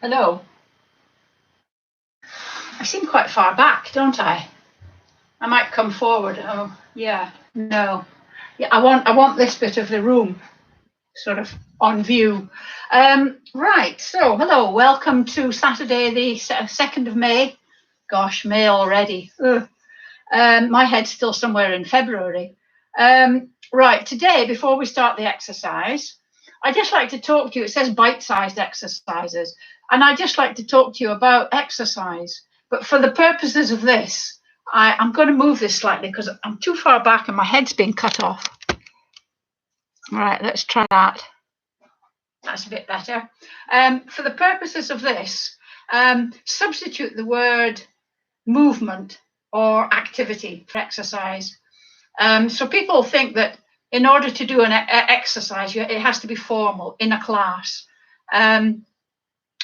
Hello. I seem quite far back, don't I? I might come forward. Oh, yeah. No. Yeah, I want this bit of the room sort of on view. Right. So, hello. Welcome to Saturday, the 2nd of May. Gosh, May already. Ugh. My head's still somewhere in February. Right. Today, before we start the exercise, I just like to talk to you. It says bite-sized exercises, and I just like to talk to you about exercise. But for the purposes of this, I'm going to move this slightly because I'm too far back and my head's been cut off. All right, let's try that. That's a bit better. For the purposes of this, substitute the word movement or activity for exercise. So people think that in order to do an exercise, it has to be formal in a class.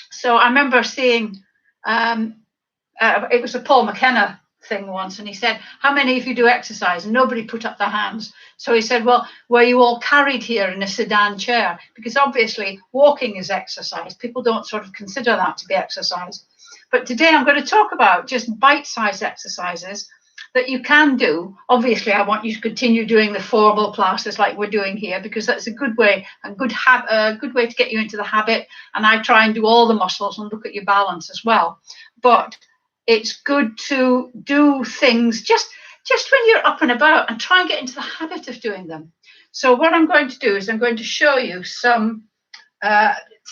So I remember seeing, it was a Paul McKenna thing once, and he said, how many of you do exercise? And nobody put up their hands. So he said, well, were you all carried here in a sedan chair? Because obviously walking is exercise. People don't sort of consider that to be exercise. But today I'm going to talk about just bite-sized exercises that you can do. Obviously, I want you to continue doing the formal classes like we're doing here, because that's a good way, a good way to get you into the habit. And I try and do all the muscles and look at your balance as well. But it's good to do things just when you're up and about and try and get into the habit of doing them. So what I'm going to do is I'm going to show you some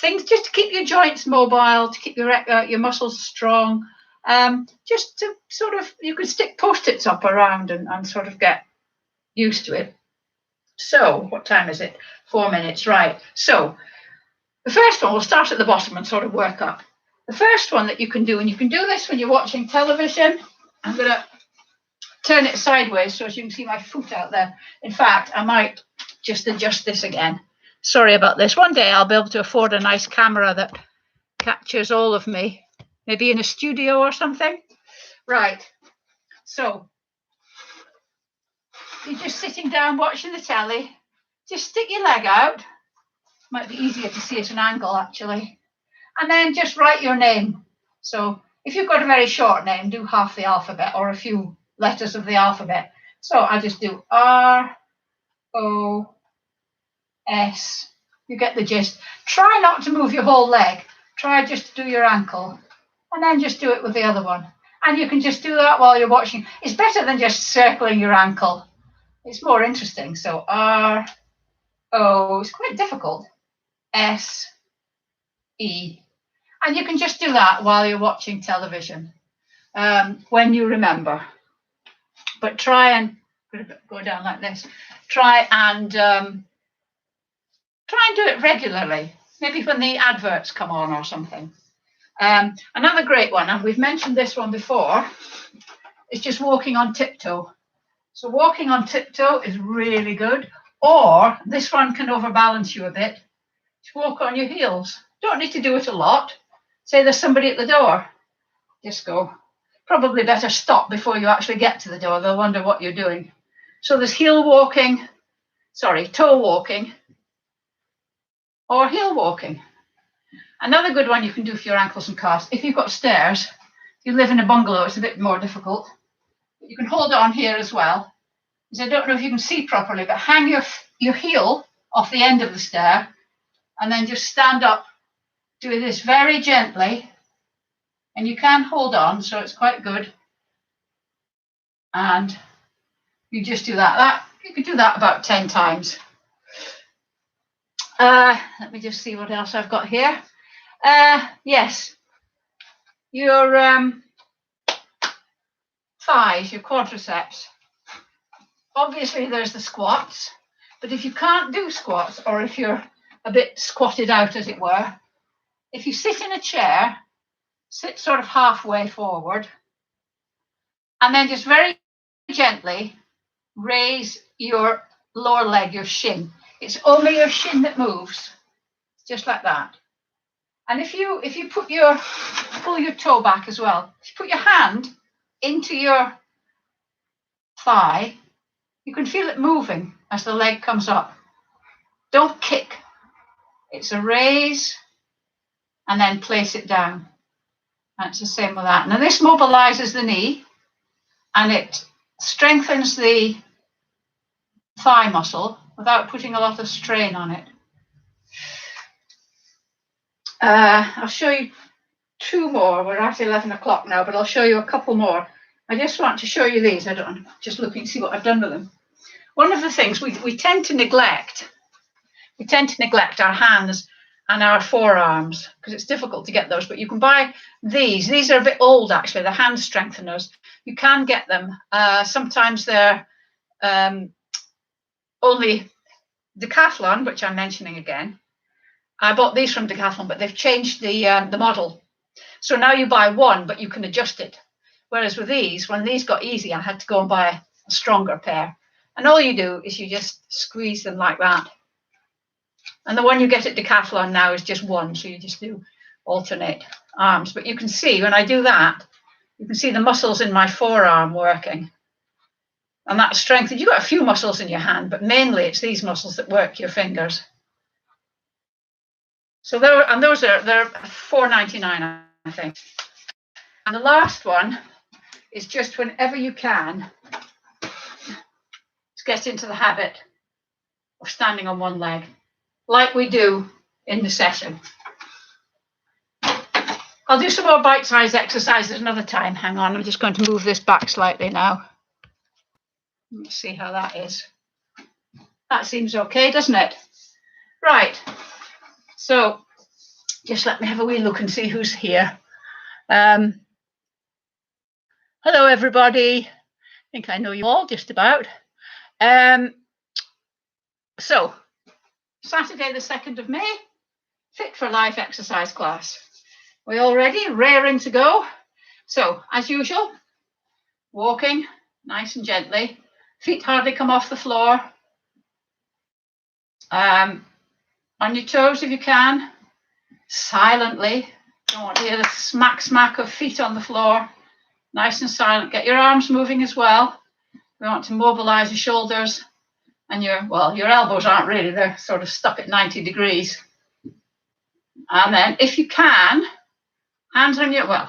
things just to keep your joints mobile, to keep your muscles strong, just to sort of, you can stick Post-its up around and sort of get used to it. So what time is it? 4 minutes, right. So the first one, we'll start at the bottom and sort of work up. The first one that you can do, and you can do this when you're watching television. I'm going to turn it sideways so as you can see my foot out there. In fact, I might just adjust this again. Sorry about this. One day I'll be able to afford a nice camera that captures all of me, maybe in a studio or something. Right. So you're just sitting down watching the telly. Just stick your leg out. Might be easier to see at an angle, actually. And then just write your name. So if you've got a very short name, do half the alphabet or a few letters of the alphabet. So I just do R, O, S. You get the gist. Try not to move your whole leg. Try just to do your ankle. And then just do it with the other one. And you can just do that while you're watching. It's better than just circling your ankle. It's more interesting. So R, O, it's quite difficult. S, E. And you can just do that while you're watching television, when you remember. But try and go down like this. Try and do it regularly. Maybe when the adverts come on or something. Another great one, and we've mentioned this one before, is just walking on tiptoe. So walking on tiptoe is really good. Or this one can overbalance you a bit. Just walk on your heels. Don't need to do it a lot. Say there's somebody at the door. Just go. Probably better stop before you actually get to the door. They'll wonder what you're doing. So there's toe walking, or heel walking. Another good one you can do for your ankles and calves. If you've got stairs, if you live in a bungalow, it's a bit more difficult. But you can hold on here as well. Because I don't know if you can see properly, but hang your heel off the end of the stair and then just stand up. Do this very gently. And you can hold on, so it's quite good. And you just do that. You could do that about 10 times. Let me just see what else I've got here. Yes, your thighs, your quadriceps. Obviously, there's the squats, but if you can't do squats, or if you're a bit squatted out, as it were, if you sit in a chair, sit sort of halfway forward, and then just very gently raise your lower leg, your shin. It's only your shin that moves, just like that. And if you pull your toe back as well, if you put your hand into your thigh, you can feel it moving as the leg comes up. Don't kick. It's a raise and then place it down. And it's the same with that. Now this mobilizes the knee and it strengthens the thigh muscle without putting a lot of strain on it. I'll show you two more. We're at 11 o'clock now, but I'll show you a couple more. I just want to show you these. I'm just looking to see what I've done with them. One of the things we tend to neglect, our hands and our forearms because it's difficult to get those, but you can buy these. These are a bit old, actually, the hand strengtheners. You can get them. Sometimes they're only Decathlon, which I'm mentioning again. I bought these from Decathlon, but they've changed the model. So now you buy one, but you can adjust it. Whereas with these, when these got easy, I had to go and buy a stronger pair. And all you do is you just squeeze them like that. And the one you get at Decathlon now is just one, so you just do alternate arms. But you can see when I do that, you can see the muscles in my forearm working. And that strengthens. You've got a few muscles in your hand, but mainly it's these muscles that work your fingers. So they're $4.99, I think. And the last one is just whenever you can, get into the habit of standing on one leg, like we do in the session. I'll do some more bite-sized exercises another time. Hang on, I'm just going to move this back slightly now. Let's see how that is. That seems okay, doesn't it? Right, so just let me have a wee look and see who's here. Hello, everybody. I think I know you all just about. So, Saturday the 2nd of May, Fit for Life exercise class. We all ready? Raring to go? So, as usual, walking nice and gently. Feet hardly come off the floor. On your toes if you can. Silently. Don't want to hear the smack of feet on the floor. Nice and silent. Get your arms moving as well. We want to mobilize your shoulders and your elbows aren't really, they're sort of stuck at 90 degrees. And then if you can, hands on your,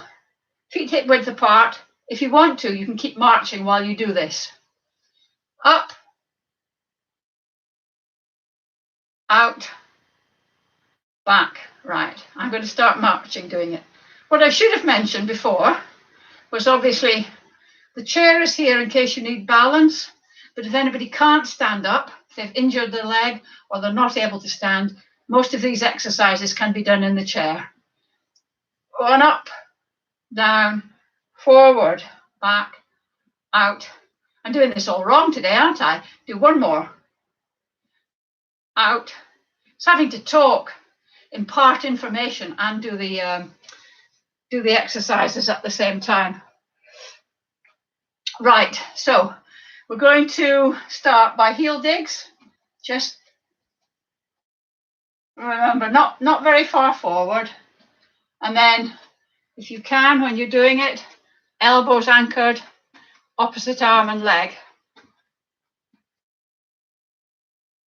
feet hip width apart. If you want to, you can keep marching while you do this. Up, out, back, right. I'm going to start marching doing it. What I should have mentioned before was obviously the chair is here in case you need balance, but if anybody can't stand up, if they've injured their leg or they're not able to stand, most of these exercises can be done in the chair. On up, down, forward, back, out. I'm doing this all wrong today, aren't I? Do one more. Out. It's having to talk, impart information, and do the exercises at the same time. Right, so we're going to start by heel digs. Just remember, not very far forward. And then, if you can, when you're doing it, elbows anchored, opposite arm and leg.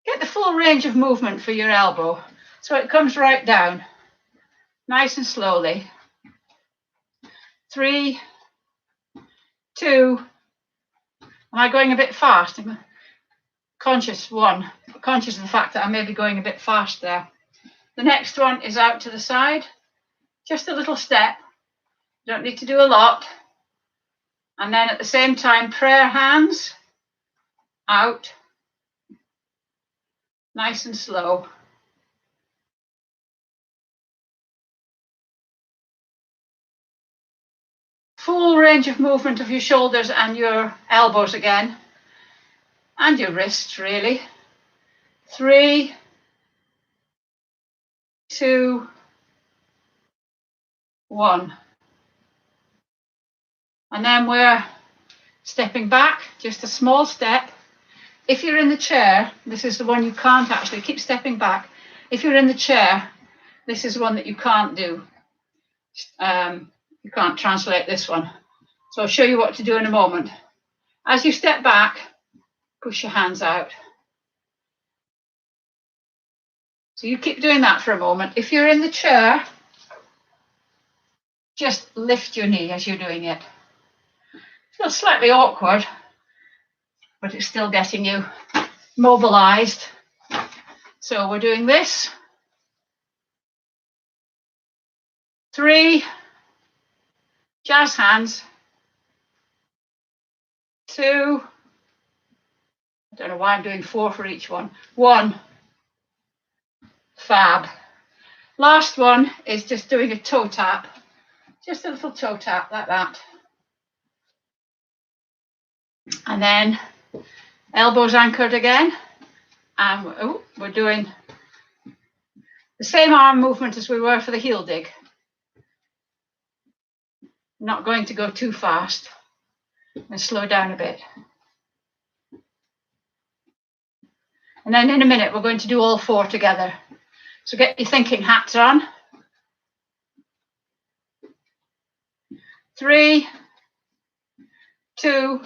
Get the full range of movement for your elbow. So it comes right down, nice and slowly. 3, 2, am I going a bit fast? I'm conscious of the fact that I may be going a bit fast there. The next one is out to the side, just a little step. You don't need to do a lot. And then at the same time, prayer hands, out, nice and slow. Full range of movement of your shoulders and your elbows again, and your wrists really. 3, 2, 1. And then we're stepping back, just a small step. If you're in the chair, this is the one you can't actually, keep stepping back. If you're in the chair, this is one that you can't do. You can't translate this one. So I'll show you what to do in a moment. As you step back, push your hands out. So you keep doing that for a moment. If you're in the chair, just lift your knee as you're doing it. Feels slightly awkward, but it's still getting you mobilized. So we're doing this. 3, jazz hands. 2, I don't know why I'm doing 4 for each one. 1, fab. Last one is just doing a toe tap. Just a little toe tap like that. And then elbows anchored again. And we're doing the same arm movement as we were for the heel dig. Not going to go too fast and slow down a bit. And then in a minute, we're going to do all 4 together. So get your thinking hats on. 3, 2,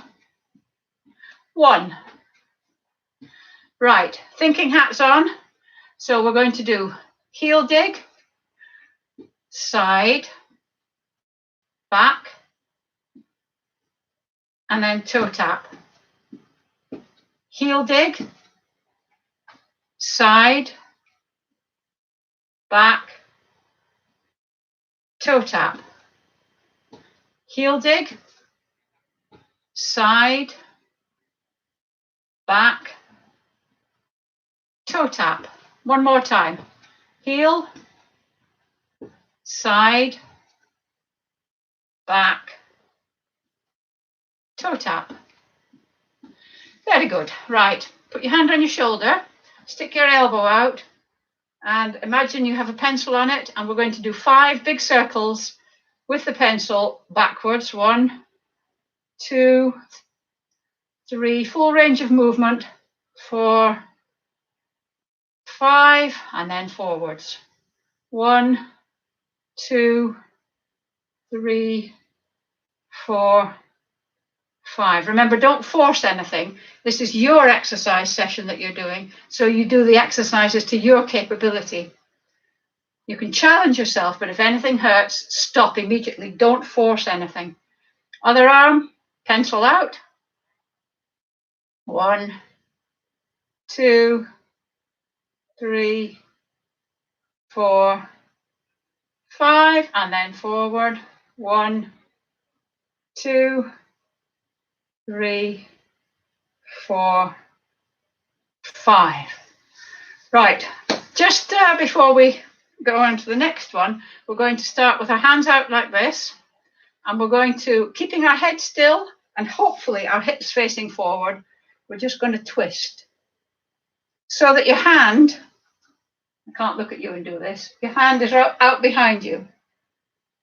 1. Right, thinking hats on. So we're going to do heel dig, side, back, and then toe tap. Heel dig, side, back, toe tap. Heel dig, side, back, toe tap. One more time. Heel, side, back, toe tap. Very good. Right, put your hand on your shoulder, stick your elbow out, and imagine you have a pencil on it, and we're going to do 5 big circles with the pencil backwards. 1, 2, 3, full range of movement. 4, 5, and then forwards. 1, 2, 3, 4, 5. Remember, don't force anything. This is your exercise session that you're doing, so you do the exercises to your capability. You can challenge yourself, but if anything hurts, stop immediately. Don't force anything. Other arm, pencil out. 1, 2, 3, 4, 5, and then forward. 1, 2, 3, 4, 5. Right, just before we go on to the next one, we're going to start with our hands out like this, and we're going to, keeping our head still and hopefully our hips facing forward, we're just going to twist so that your hand, I can't look at you and do this, your hand is out behind you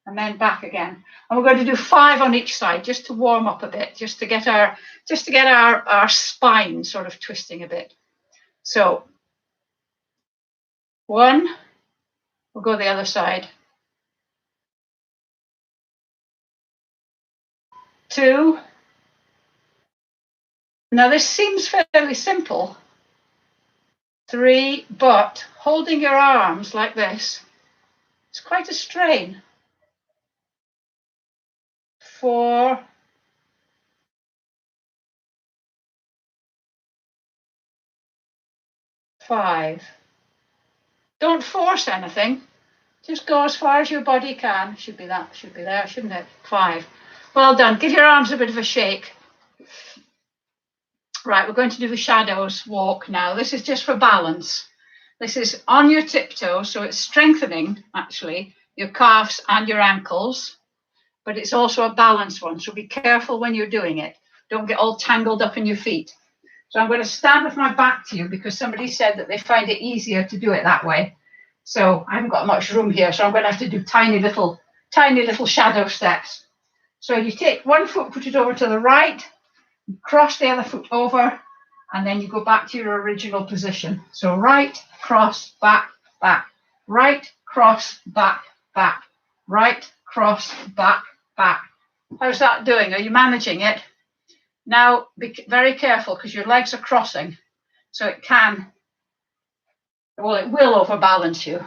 and then back again. And we're going to do 5 on each side just to warm up a bit, just to get our spine sort of twisting a bit. So 1, we'll go the other side. 2. Now this seems fairly simple. 3, but holding your arms like this, it's quite a strain. 4, 5. Don't force anything. Just go as far as your body can. Should be that, should be there, shouldn't it? 5. Well done. Give your arms a bit of a shake. Right, we're going to do the shadows walk now. This is just for balance. This is on your tiptoes, so it's strengthening, actually, your calves and your ankles, but it's also a balance one, so be careful when you're doing it. Don't get all tangled up in your feet. So I'm going to stand with my back to you because somebody said that they find it easier to do it that way. So I haven't got much room here, so I'm going to have to do tiny little shadow steps. So you take one foot, put it over to the right, cross the other foot over, and then you go back to your original position. So right, cross, back, back. Right, cross, back, back. Right, cross, back, back. How's that doing? Are you managing it? Now, be very careful because your legs are crossing. So it will overbalance you.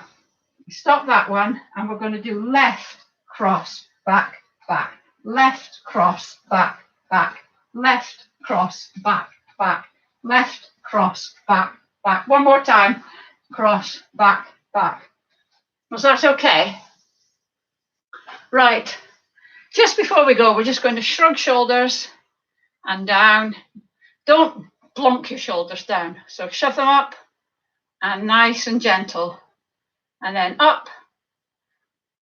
Stop that one, and we're going to do left, cross, back, back, left, cross, back, back, left, cross, back, back, left, cross, back, back. One more time, cross, back, back. Was that okay? Right, just before we go, we're just going to shrug shoulders and down. Don't plonk your shoulders down. So shove them up and nice and gentle. And then up.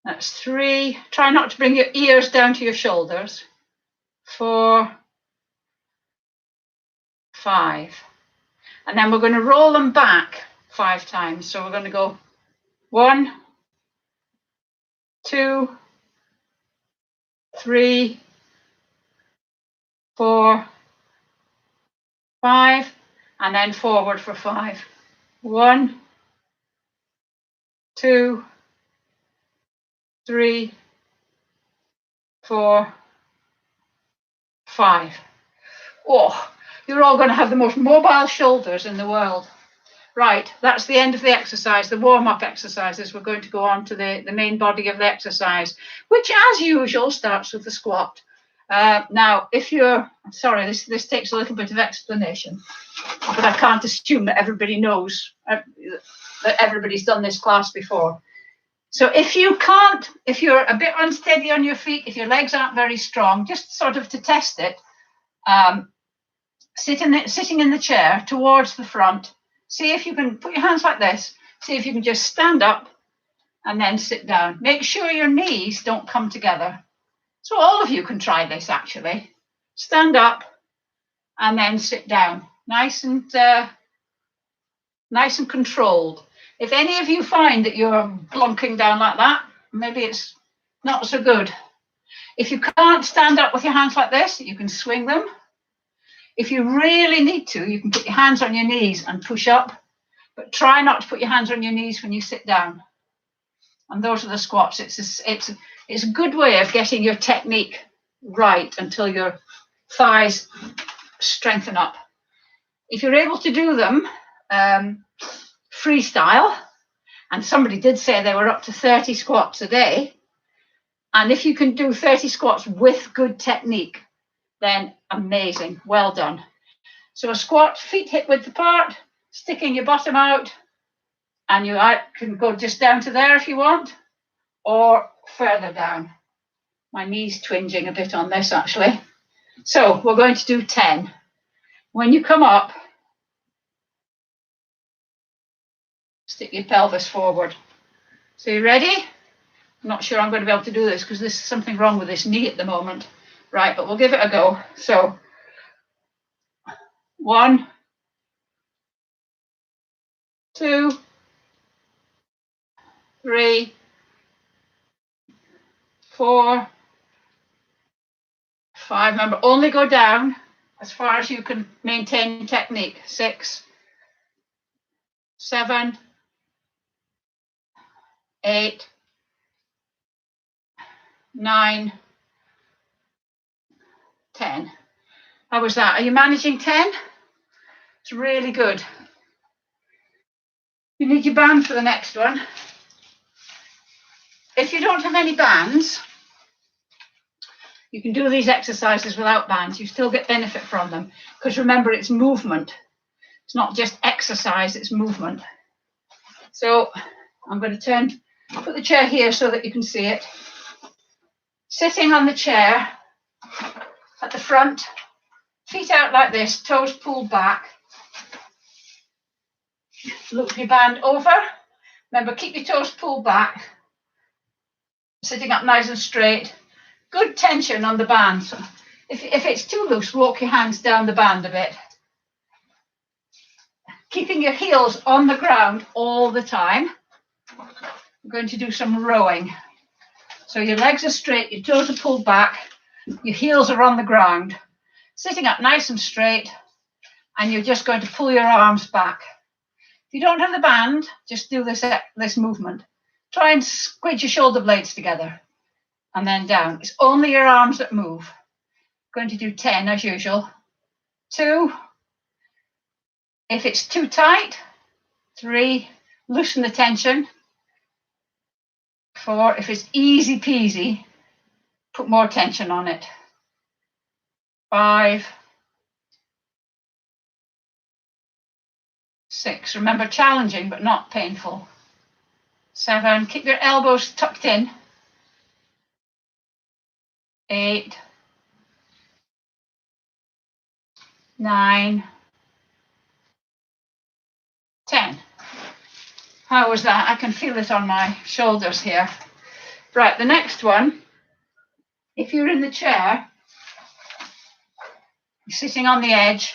That's 3. Try not to bring your ears down to your shoulders. 4, 5. And then we're going to roll them back 5 times. So we're going to go 1, 2, 3, 4, 5, and then forward for 5. 1, 2, 3, 4, 5. Oh, you're all going to have the most mobile shoulders in the world. Right, that's the end of the exercise, the warm-up exercises. We're going to go on to the main body of the exercise, which, as usual, starts with the squat. Now, if you're, sorry, this takes a little bit of explanation, but I can't assume that everybody knows, that everybody's done this class before. So if you're a bit unsteady on your feet, if your legs aren't very strong, just sort of to test it, sitting in the chair towards the front, see if you can put your hands like this, see if you can just stand up and then sit down. Make sure your knees don't come together. So all of you can try this actually. Stand up and then sit down. Nice and controlled. If any of you find that you're plonking down like that, maybe it's not so good. If you can't stand up with your hands like this, you can swing them. If you really need to, you can put your hands on your knees and push up, but try not to put your hands on your knees when you sit down. And those are the squats. It's a good way of getting your technique right until your thighs strengthen up. If you're able to do them freestyle, and somebody did say they were up to 30 squats a day, and if you can do 30 squats with good technique, then amazing, well done. So a squat, feet hip width apart, sticking your bottom out, and you can go just down to there if you want, or further down. My knee's twinging a bit on this actually. So we're going to do 10. When you come up, stick your pelvis forward. So you ready? I'm not sure I'm going to be able to do this because there's something wrong with this knee at the moment. Right, but we'll give it a go. So 1, 2, 3, 4, 5. Remember, only go down as far as you can maintain technique. 6, 7, 8, 9, 10. How was that? Are you managing 10? It's really good. You need your band for the next one. If you don't have any bands, you can do these exercises without bands. You still get benefit from them because remember, it's movement. It's not just exercise, it's movement. So I'm going to put the chair here so that you can see it. Sitting on the chair at the front, feet out like this, toes pulled back. Loop your band over. Remember, keep your toes pulled back. Sitting up nice and straight. Good tension on the band. So if it's too loose, walk your hands down the band a bit. Keeping your heels on the ground all the time. We're going to do some rowing. So your legs are straight, your toes are pulled back, your heels are on the ground. Sitting up nice and straight, and you're just going to pull your arms back. If you don't have the band, just do this movement. Try and squidge your shoulder blades together and then down. It's only your arms that move. Going to do 10 as usual. 2. If it's too tight, 3. Loosen the tension. 4. If it's easy peasy, put more tension on it. 5, 6. Remember, challenging but not painful. 7. Keep your elbows tucked in. 8, 9, 10. How was that? I can feel it on my shoulders here. Right, the next one, if you're in the chair, you're sitting on the edge,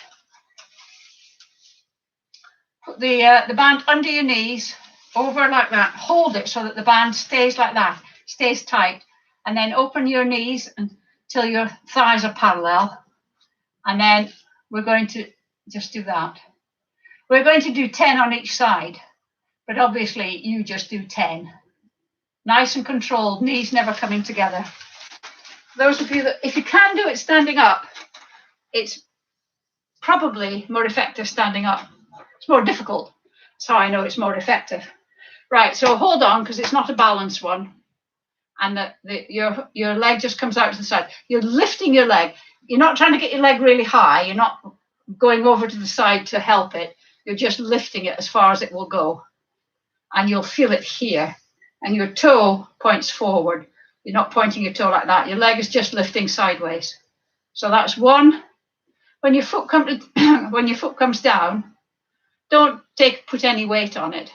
put the band under your knees, over like that, hold it so that the band stays like that, stays tight, and then open your knees until your thighs are parallel, and then we're going to just do that. We're going to do 10 on each side, but obviously you just do 10. Nice and controlled, knees never coming together. Those of you that, if you can do it standing up, it's probably more effective standing up. It's more difficult. That's how I know it's more effective. Right, so hold on, because it's not a balanced one. And your leg just comes out to the side. You're lifting your leg. You're not trying to get your leg really high. You're not going over to the side to help it. You're just lifting it as far as it will go. And you'll feel it here. And your toe points forward. You're not pointing your toe like that. Your leg is just lifting sideways. So that's 1. When your foot comes down, don't put any weight on it.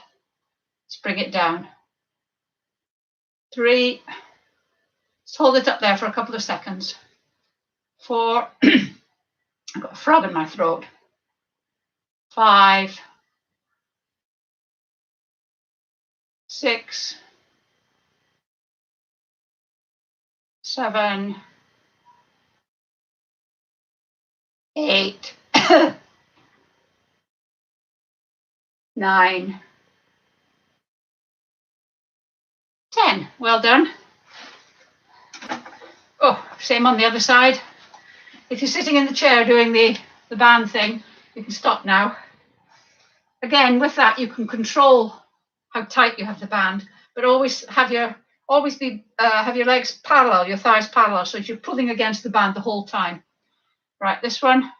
Just bring it down. 3. Just hold it up there for a couple of seconds. 4. I've got a frog in my throat. 5. 6. 7. 8. 9. 10. Well done. Oh, same on the other side. If you're sitting in the chair doing the band thing, you can stop now. Again, with that, you can control how tight you have the band, but always have your legs parallel, your thighs parallel, so you're pulling against the band the whole time. Right, this one,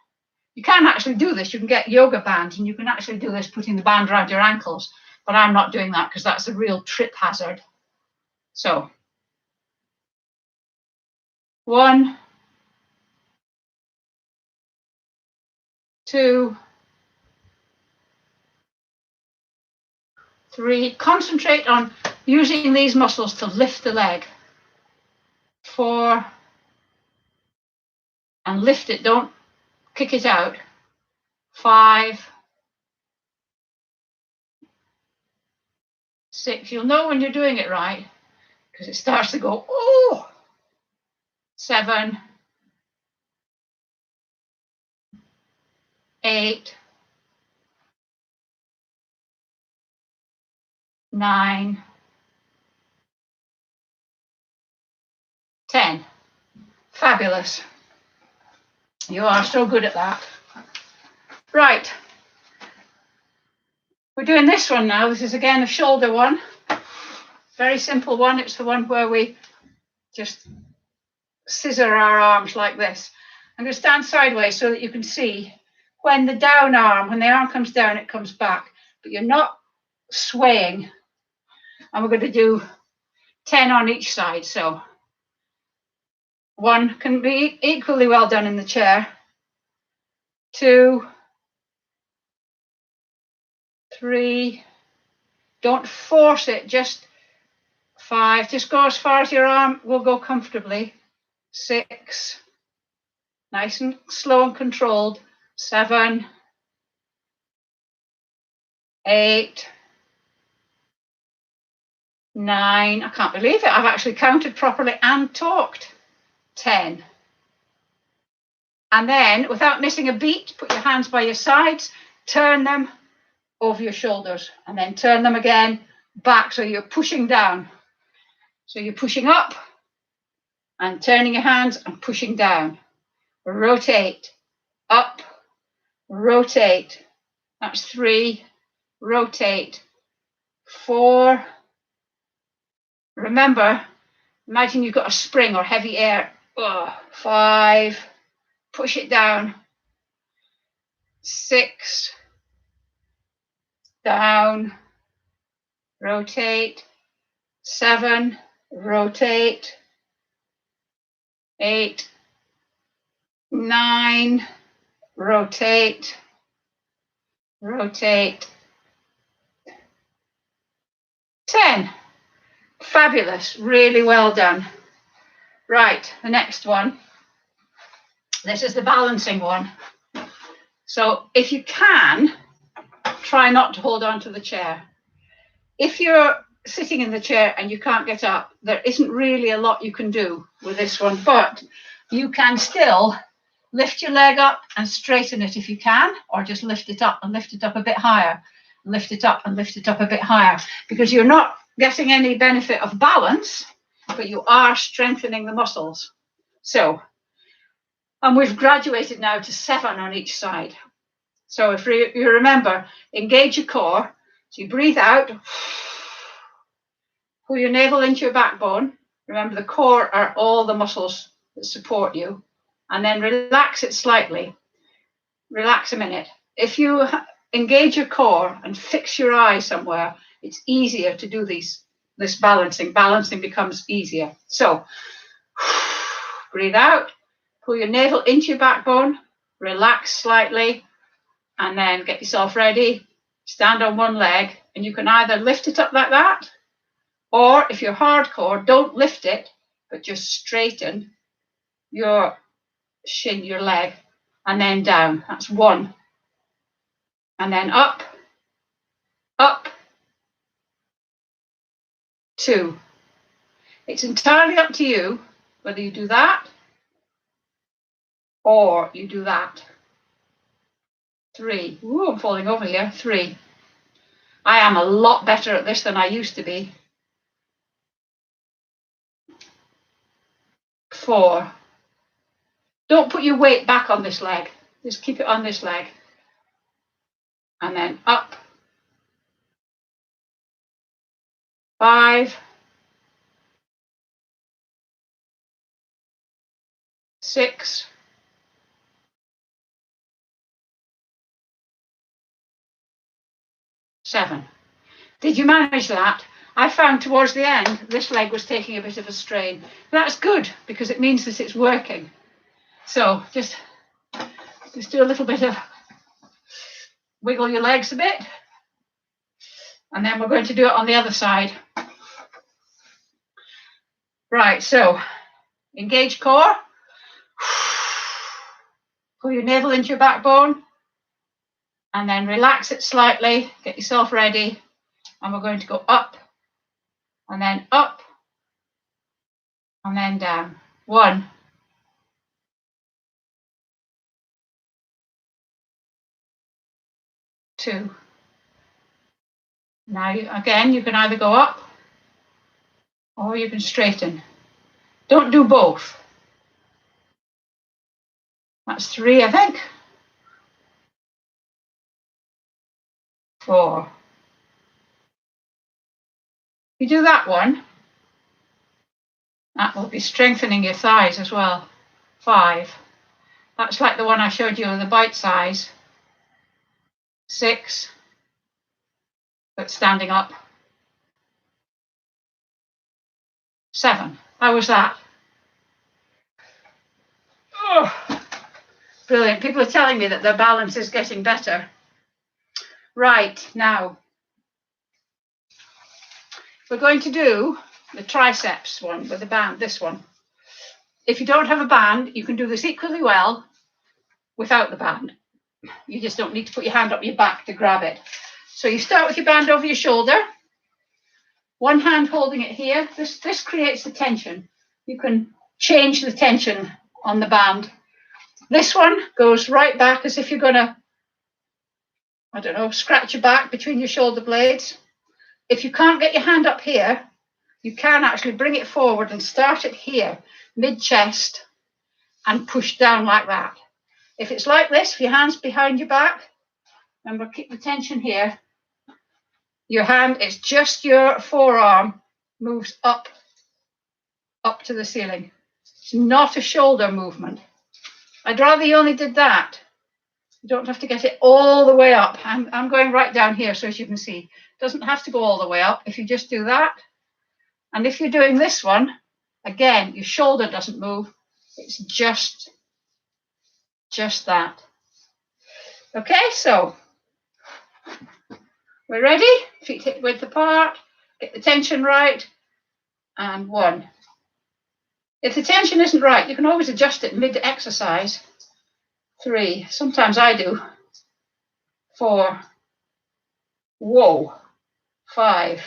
you can actually do this. You can get yoga bands, and you can actually do this putting the band around your ankles, but I'm not doing that because that's a real trip hazard. So, 1, 2, 3. Concentrate on using these muscles to lift the leg. 4. And lift it, don't kick it out. 5. 6. You'll know when you're doing it right because it starts to go, oh. 7. 8. 9. 10. Fabulous. You are so good at that. Right. We're doing this one now. This is again a shoulder one. Very simple one. It's the one where we just scissor our arms like this. I'm going to stand sideways so that you can see when the arm comes down, it comes back, but you're not swaying. And we're going to do 10 on each side. So 1 can be equally well done in the chair. 2, 3, don't force it, just 5, just go as far as your arm will go comfortably. 6, nice and slow and controlled. 7, 8, 9, I can't believe it, I've actually counted properly and talked. 10. And then, without missing a beat, put your hands by your sides, turn them over your shoulders, and then turn them again back, so you're pushing down. So you're pushing up and turning your hands and pushing down. Rotate, up, rotate. That's 3, rotate. 4. Remember, Imagine you've got a spring or heavy air. 5, push it down. 6, down, rotate. 7, rotate. 8, 9, rotate, rotate. 10. Fabulous, really well done. Right, the next one. This is the balancing one. So if you can, try not to hold on to the chair. If you're sitting in the chair and you can't get up, there isn't really a lot you can do with this one, but you can still lift your leg up and straighten it if you can, or just lift it up and lift it up a bit higher, lift it up and lift it up a bit higher, because you're not getting any benefit of balance, but you are strengthening the muscles. So, and we've graduated now to 7 on each side. So if you remember, engage your core. So you breathe out, pull your navel into your backbone. Remember, the core are all the muscles that support you. And then relax it slightly. Relax a minute. If you engage your core and fix your eyes somewhere, it's easier to do this balancing. Balancing becomes easier. So breathe out, pull your navel into your backbone, relax slightly, and then get yourself ready. Stand on one leg, and you can either lift it up like that, or if you're hardcore, don't lift it, but just straighten your shin, your leg, and then down. That's 1. And then up, up, 2. It's entirely up to you whether you do that or you do that. 3. Ooh, I'm falling over here. 3. I am a lot better at this than I used to be. 4. Don't put your weight back on this leg. Just keep it on this leg. And then up. 5. 6. 7. Did you manage that? I found towards the end, this leg was taking a bit of a strain. That's good, because it means that it's working. So just do a little bit of wiggle your legs a bit. And then we're going to do it on the other side. Right, so engage core. Pull your navel into your backbone. And then relax it slightly. Get yourself ready. And we're going to go up. And then up. And then down. 1. 2. Now, again, you can either go up or you can straighten. Don't do both. That's 3, I think. 4. You do that one, that will be strengthening your thighs as well. 5. That's like the one I showed you, the bite size. 6. But standing up. 7. How was that? Oh, brilliant. People are telling me that their balance is getting better. Right, now we're going to do the triceps one with the band, this one. If you don't have a band, you can do this equally well without the band. You just don't need to put your hand up your back to grab it. So you start with your band over your shoulder. One hand holding it here. This creates the tension. You can change the tension on the band. This one goes right back as if you're going to, I don't know, scratch your back between your shoulder blades. If you can't get your hand up here, you can actually bring it forward and start it here, mid-chest, and push down like that. If it's like this, your hand's behind your back, remember, keep the tension here. Your hand, it's just your forearm moves up up to the ceiling. It's not a shoulder movement. I'd rather you only did that. You don't have to get it all the way up. I'm going right down here, so as you can see, it doesn't have to go all the way up. If you just do that, and if you're doing this one, again, your shoulder doesn't move. It's just that. Okay, so we're ready. Feet hip width apart. Get the tension right. And 1. If the tension isn't right, you can always adjust it mid-exercise. 3. Sometimes I do. 4. Whoa. 5.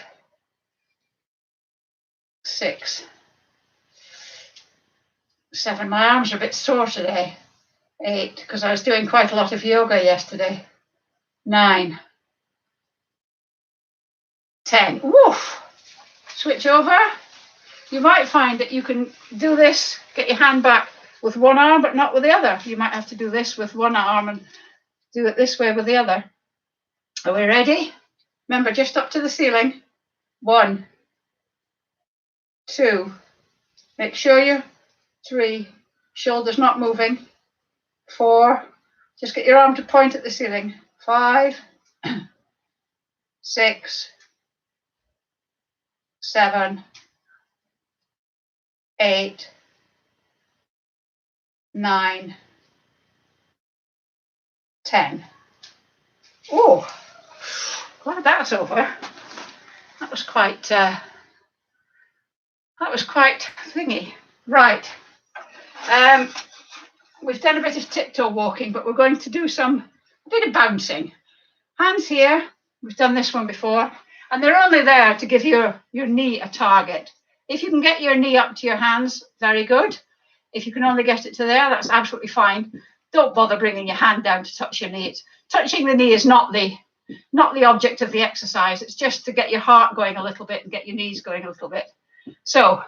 6. 7. My arms are a bit sore today. 8, because I was doing quite a lot of yoga yesterday. 9. 10. Woof. Switch over. You might find that you can do this, get your hand back with one arm, but not with the other. You might have to do this with one arm and do it this way with the other. Are we ready? Remember, just up to the ceiling. 1, 2. Make sure you're 3. Shoulders not moving. 4. Just get your arm to point at the ceiling. 5. 6. 7. 8. 9. 10. Oh, glad that's over. That was quite thingy. Right. We've done a bit of tiptoe walking, but we're going to do a bit of bouncing. Hands here. We've done this one before, and they're only there to give your knee a target. If you can get your knee up to your hands, very good. If you can only get it to there, that's absolutely fine. Don't bother bringing your hand down to touch your knee. Touching the knee is not the object of the exercise. It's just to get your heart going a little bit and get your knees going a little bit. So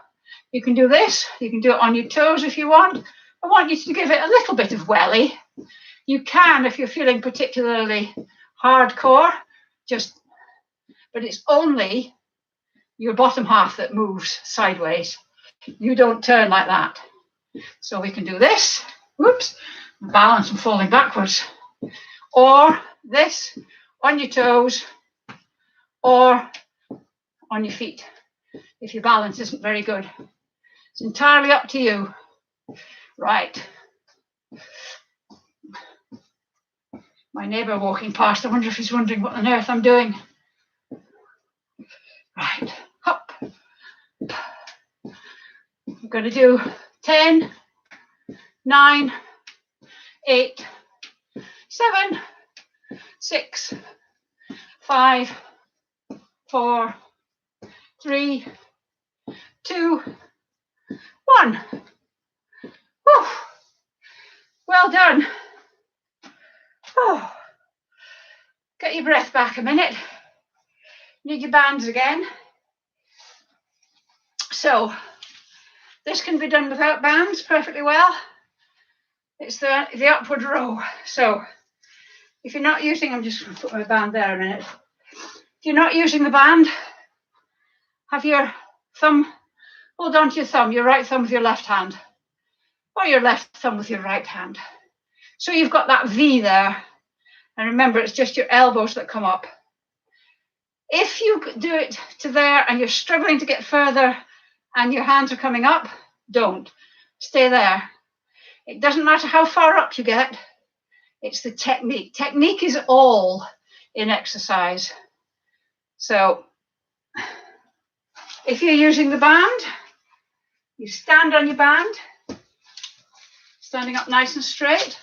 you can do this. You can do it on your toes if you want. I want you to give it a little bit of welly. You can if you're feeling particularly hardcore, but it's only your bottom half that moves sideways. You don't turn like that. So we can do this. Whoops. Balance and falling backwards. Or this on your toes or on your feet if your balance isn't very good. It's entirely up to you. Right. My neighbour walking past, I wonder if he's wondering what on earth I'm doing. Right. Up. We're going to do 10, 9, 8, 7, 6, 5, 4, 3, 2, 1. Whew. Well done. Oh. Get your breath back a minute. Need your bands again. So this can be done without bands perfectly well. It's the upward row. So if you're not using, I'm just going to put my band there a minute. If you're not using the band, have your thumb, hold on to your thumb, your right thumb with your left hand, or your left thumb with your right hand. So you've got that V there. And remember, it's just your elbows that come up. If you do it to there and you're struggling to get further and your hands are coming up, don't. Stay there. It doesn't matter how far up you get. It's the technique. Technique is all in exercise. So if you're using the band, you stand on your band, standing up nice and straight,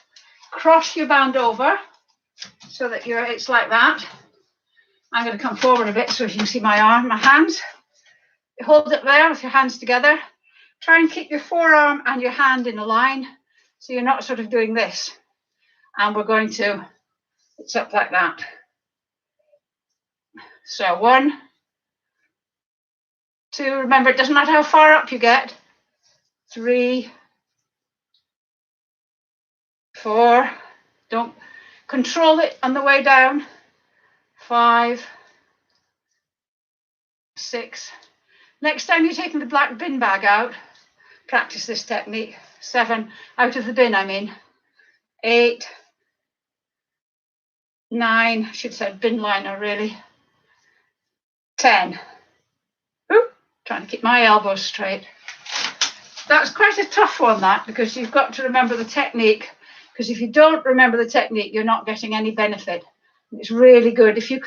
cross your band over so that it's like that. I'm going to come forward a bit so you can see my arm, my hands. Hold it there with your hands together. Try and keep your forearm and your hand in a line so you're not sort of doing this. And we're going to, it's up like that. So 1, 2, remember it doesn't matter how far up you get. 3, 4, don't control it on the way down. 5, 6. Next time you're taking the black bin bag out, practice this technique. 7, out of the bin, I mean. 8, 9, I should say bin liner really. 10. Ooh, trying to keep my elbows straight. That's quite a tough one, that, because you've got to remember the technique, because if you don't remember the technique, you're not getting any benefit. It's really good. If you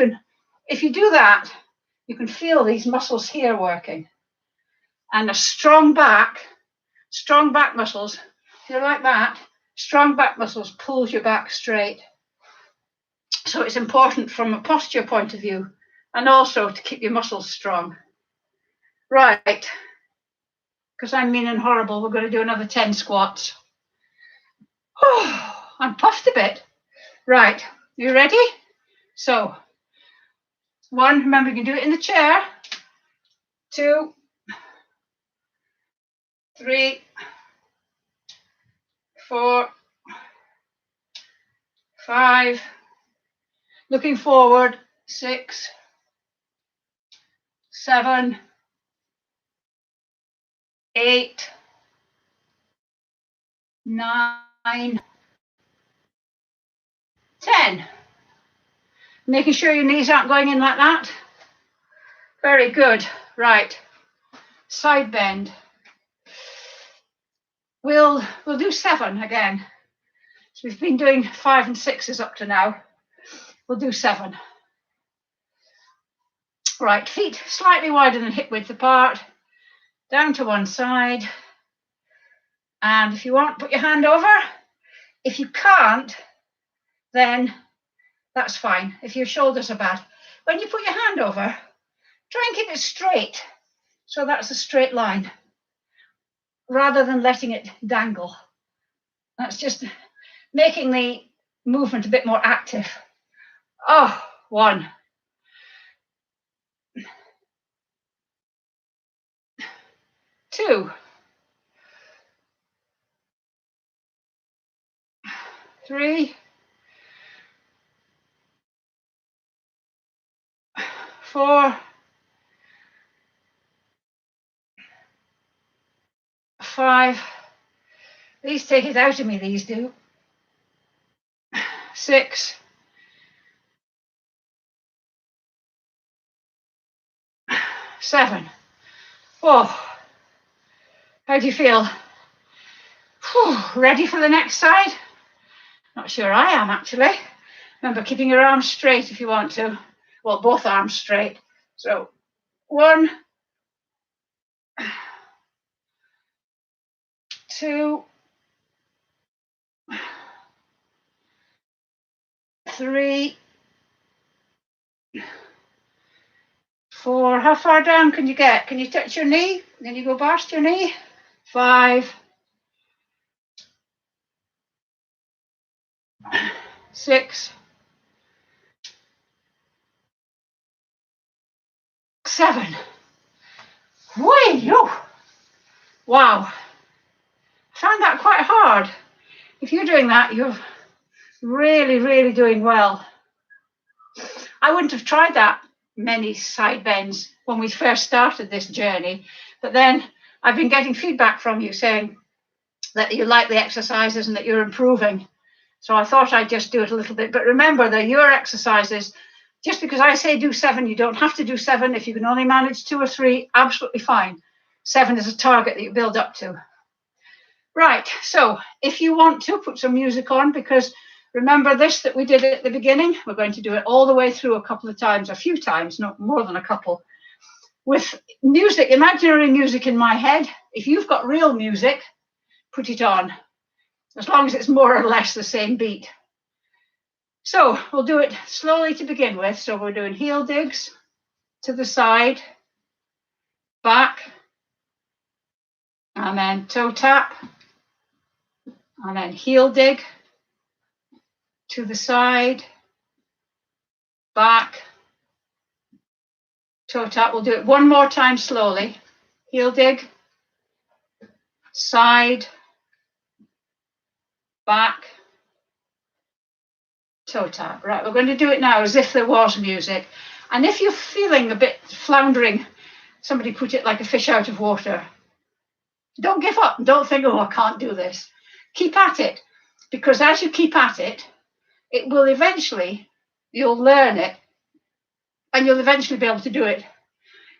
do that, you can feel these muscles here working. And a strong back muscles, if you're like that, strong back muscles pulls your back straight. So it's important from a posture point of view, and also to keep your muscles strong. Right, because I'm mean and horrible, we're going to do another 10 squats. Oh, I'm puffed a bit. Right, you ready? So, 1, remember you can do it in the chair. 2, 3, 4, 5, looking forward, 6, 7, 8, 9, 10. Making sure your knees aren't going in like that. Very good. Right. Side bend. We'll do 7 again. So we've been doing 5 and 6s up to now. We'll do 7. Right, feet slightly wider than hip width apart. Down to one side. And if you want, put your hand over. If you can't, then that's fine. If your shoulders are bad. When you put your hand over, try and keep it straight. So that's a straight line, rather than letting it dangle. That's just making the movement a bit more active. Oh, 1. 2. 3. 4. 5. These take it out of me, these do. 6. 7. Oh, how do you feel? Whew, ready for the next side? Not sure I am, actually. Remember, keeping your arms straight if you want to. Well, both arms straight. So, 1, 2, 3, 4. How far down can you get? Can you touch your knee? Then you go past your knee. 5, 6, 7. Whee! Wow. I found that quite hard. If you're doing that, you're really, really doing well. I wouldn't have tried that many side bends when we first started this journey, but then I've been getting feedback from you saying that you like the exercises and that you're improving. So I thought I'd just do it a little bit. But remember, they're your exercises. Just because I say do 7, you don't have to do 7. If you can only manage 2 or 3, absolutely fine. 7 is a target that you build up to. Right, so if you want to, put some music on, because remember this that we did at the beginning? We're going to do it all the way through a couple of times, a few times, not more than a couple, with music, imaginary music in my head. If you've got real music, put it on, as long as it's more or less the same beat. So we'll do it slowly to begin with. So we're doing heel digs to the side, back, and then toe tap, and then heel dig to the side, back, toe tap. We'll do it one more time slowly. Heel dig, side, back, toe tap. Right, we're going to do it now as if there was music. And if you're feeling a bit floundering, somebody put it like a fish out of water. Don't give up. Don't think, oh, I can't do this. Keep at it, because as you keep at it, it will eventually, you'll learn it, and you'll eventually be able to do it.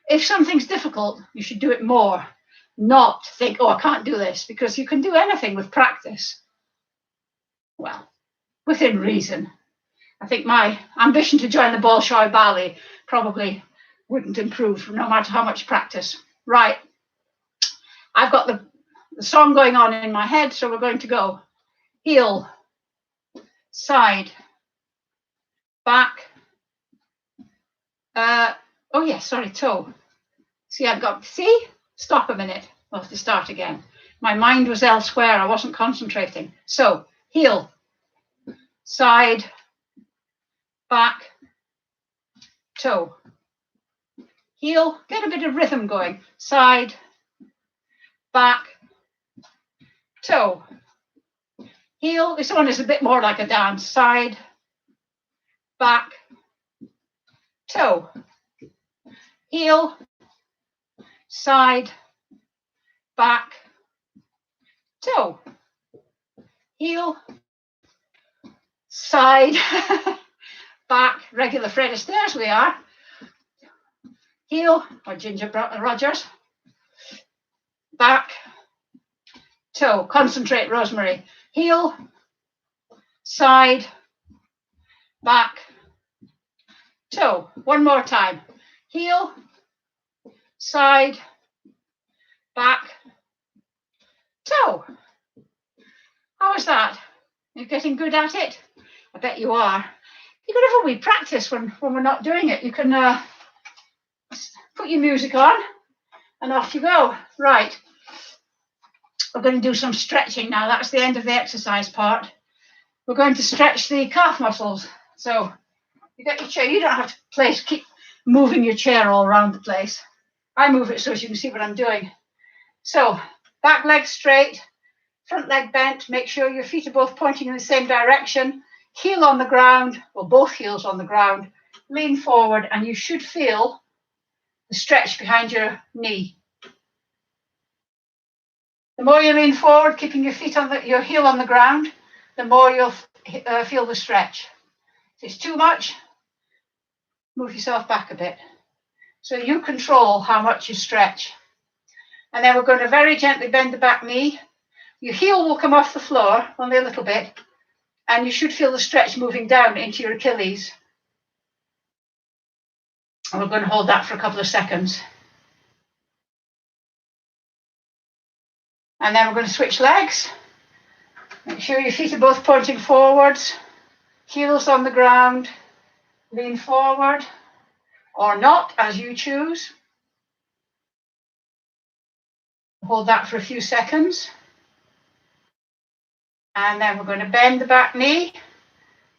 If something's difficult, you should do it more, not think, oh, I can't do this, because you can do anything with practice. Well, within reason. I think my ambition to join the Bolshoi Ballet probably wouldn't improve no matter how much practice. Right. I've got the song going on in my head, so we're going to go heel, side, back. Oh yes, sorry, toe. See, I've got, see? Stop a minute. I'll have to start again. My mind was elsewhere. I wasn't concentrating. So, heel, side, back, toe. Heel, get a bit of rhythm going. Side, back, toe. Heel, this one is a bit more like a dance. Side, back, toe. Heel, side, back, toe. Heel, side, back, regular Fred Astaire we are. Heel, or Ginger Rogers, back, toe. Concentrate, Rosemary. Heel, side, back, toe. One more time. Heel, side, back, toe. How is that? You're getting good at it? I bet you are. You could have a wee practice when we're not doing it. You can put your music on and off you go. Right. We're going to do some stretching now. That's the end of the exercise part. We're going to stretch the calf muscles. So you get your chair. You don't have to keep moving your chair all around the place. I move it so you can see what I'm doing. So back leg straight, front leg bent. Make sure your feet are both pointing in the same direction. Heel on the ground, well, both heels on the ground. Lean forward and you should feel the stretch behind your knee. The more you lean forward, keeping your feet on your heel on the ground, the more you'll feel the stretch. If it's too much, move yourself back a bit. So you control how much you stretch. And then we're going to very gently bend the back knee. Your heel will come off the floor only a little bit, and you should feel the stretch moving down into your Achilles. And we're going to hold that for a couple of seconds. And then we're going to switch legs. Make sure your feet are both pointing forwards, heels on the ground, lean forward, or not, as you choose. Hold that for a few seconds. And then we're going to bend the back knee.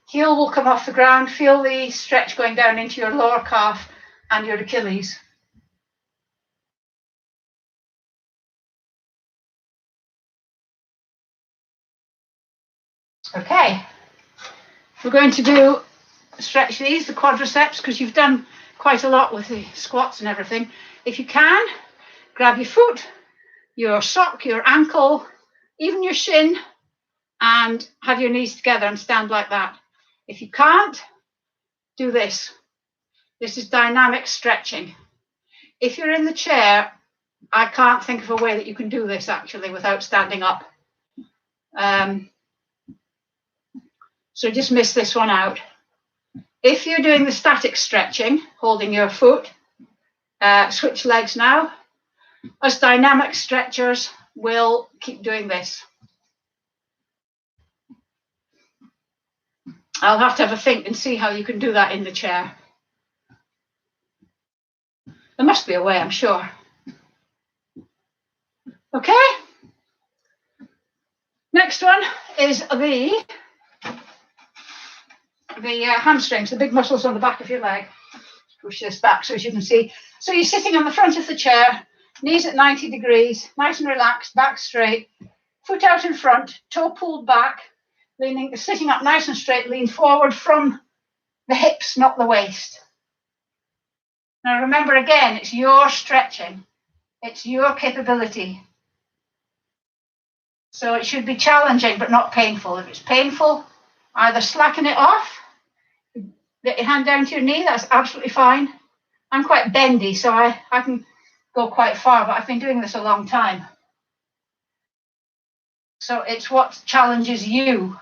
Heel will come off the ground. Feel the stretch going down into your lower calf and your Achilles. Okay, we're going to stretch these, the quadriceps, because you've done quite a lot with the squats and everything. If you can, grab your foot, your sock, your ankle, even your shin, and have your knees together and stand like that. If you can't, do this. This is dynamic stretching. If you're in the chair, I can't think of a way that you can do this actually without standing up. So just miss this one out. If you're doing the static stretching, holding your foot, switch legs now. Us dynamic stretchers will keep doing this. I'll have to have a think and see how you can do that in the chair. There must be a way, I'm sure. Okay. Next one is the hamstrings, the big muscles on the back of your leg. Push this back so as you can see. So you're sitting on the front of the chair, knees at 90 degrees, nice and relaxed, back straight, foot out in front, toe pulled back, sitting up nice and straight, lean forward from the hips, not the waist. Now remember again, it's your stretching. It's your capability. So it should be challenging, but not painful. If it's painful, either slacken it off, get your hand down to your knee, that's absolutely fine. I'm quite bendy, so I can go quite far, but I've been doing this a long time. So it's what challenges you.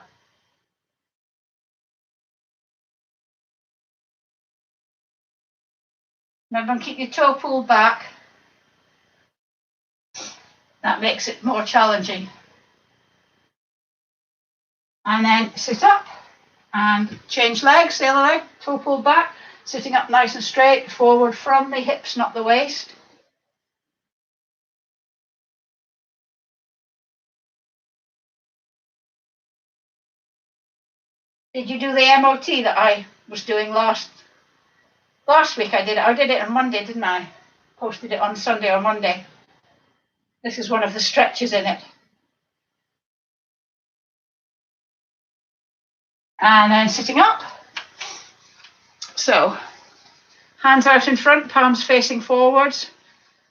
Remember, keep your toe pulled back. That makes it more challenging. And then sit up and change legs, the other leg, toe pulled back, sitting up nice and straight, forward from the hips, not the waist. Did you do the MOT that I was doing last week? I did it on Monday, didn't I? Posted it on Sunday or Monday. This is one of the stretches in it. And then sitting up. So, hands out in front, palms facing forwards,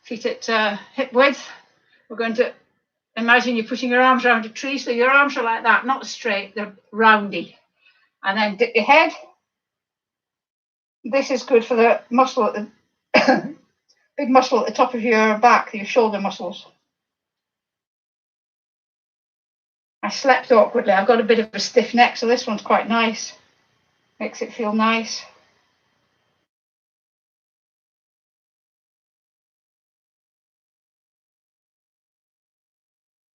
feet at hip width. We're going to imagine you're putting your arms around a tree, so your arms are like that, not straight, they're roundy. And then dip your head. This is good for the muscle at the big muscle at the top of your back, your shoulder muscles. I slept awkwardly. I've got a bit of a stiff neck, so this one's quite nice. Makes it feel nice.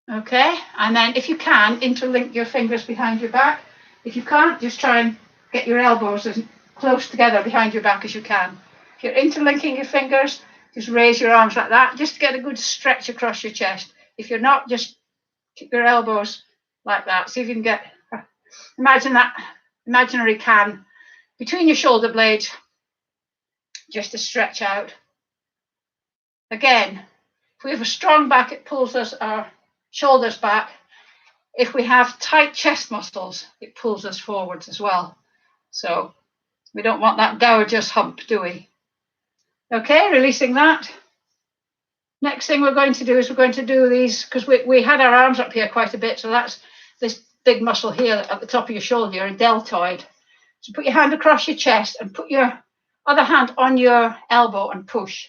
Okay, and then if you can, interlink your fingers behind your back. If you can't, just try and get your elbows as close together behind your back as you can. If you're interlinking your fingers, just raise your arms like that, just to get a good stretch across your chest. If you're not, just keep your elbows like that. See if you can get, imagine that imaginary can between your shoulder blades, just to stretch out. Again, if we have a strong back, it pulls us our shoulders back. If we have tight chest muscles, it pulls us forwards as well. So we don't want that dowager's hump, do we? Okay, releasing that. Next thing we're going to do is we're going to do these, because we had our arms up here quite a bit, so that's this big muscle here at the top of your shoulder, your deltoid. So put your hand across your chest and put your other hand on your elbow and push.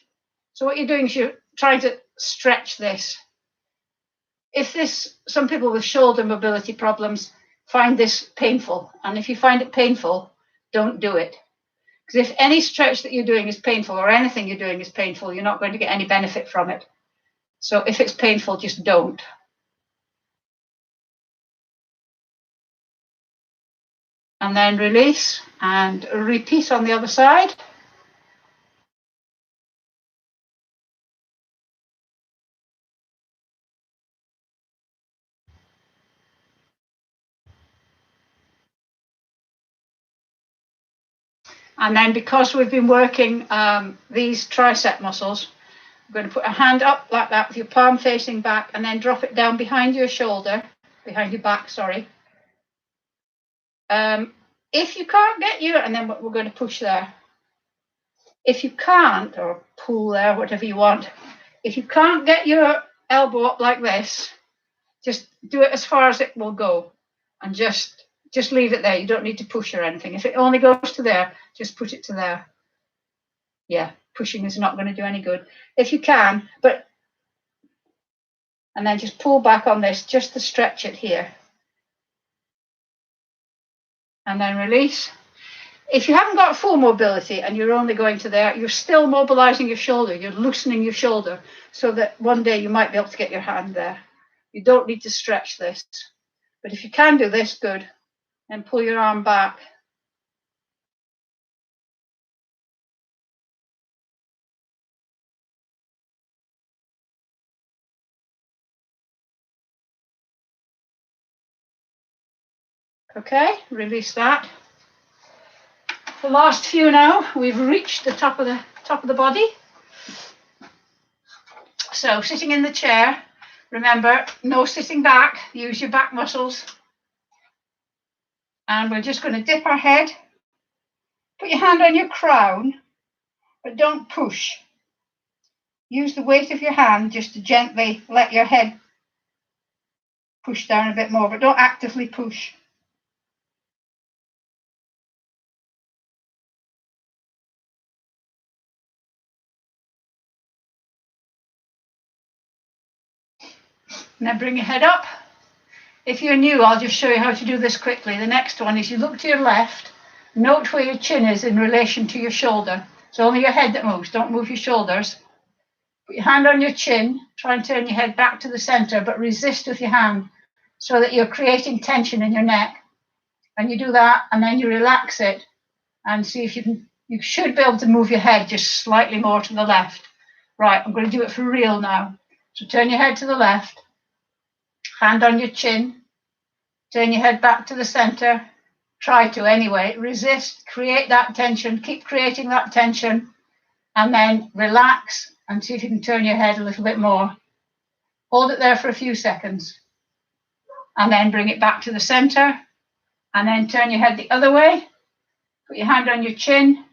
So what you're doing is you're trying to stretch this. If this, some people with shoulder mobility problems find this painful, and if you find it painful, don't do it. Because if any stretch that you're doing is painful, or anything you're doing is painful, you're not going to get any benefit from it. So if it's painful, just don't. And then release and repeat on the other side. And then because we've been working these tricep muscles, we're going to put a hand up like that with your palm facing back and then drop it down behind your shoulder, behind your back, sorry. If you can't get your, and then we're going to push there. If you can't, or pull there, whatever you want, if you can't get your elbow up like this, just do it as far as it will go and just leave it there. You don't need to push or anything. If it only goes to there, just put it to there. Yeah, pushing is not going to do any good. If you can, but, and then just pull back on this just to stretch it here. And then release. If you haven't got full mobility and you're only going to there, you're still mobilizing your shoulder. You're loosening your shoulder so that one day you might be able to get your hand there. You don't need to stretch this. But if you can do this, good. And pull your arm back. Okay, release that. The last few now, we've reached the top of the body. So sitting in the chair, remember, no sitting back, use your back muscles. And we're just going to dip our head. Put your hand on your crown, but don't push. Use the weight of your hand just to gently let your head push down a bit more, but don't actively push. And then bring your head up. If you're new, I'll just show you how to do this quickly. The next one is you look to your left, note where your chin is in relation to your shoulder. It's only your head that moves, don't move your shoulders. Put your hand on your chin, try and turn your head back to the center, but resist with your hand so that you're creating tension in your neck. And you do that, and then you relax it and see if you can. You should be able to move your head just slightly more to the left. Right, I'm going to do it for real now. So turn your head to the left, hand on your chin, turn your head back to the center. Try to anyway. Resist, create that tension, keep creating that tension, and then relax and see if you can turn your head a little bit more. Hold it there for a few seconds, and then bring it back to the center, and then turn your head the other way. Put your hand on your chin,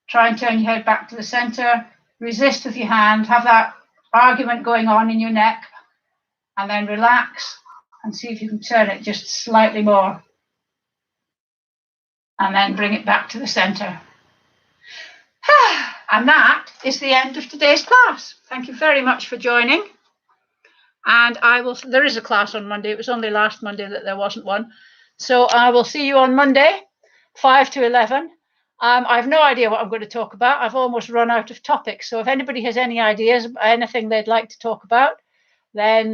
try and turn your head back to the center, resist with your hand, have that argument going on in your neck, and then relax and see if you can turn it just slightly more. And then bring it back to the center. And that is the end of today's class. Thank you very much for joining. And there is a class on Monday. It was only last Monday that there wasn't one. So I will see you on Monday, 5 to 11. I have no idea what I'm going to talk about. I've almost run out of topics. So if anybody has any ideas, anything they'd like to talk about, then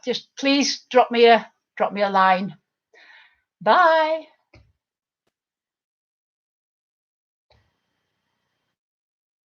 just please drop me a line. Bye.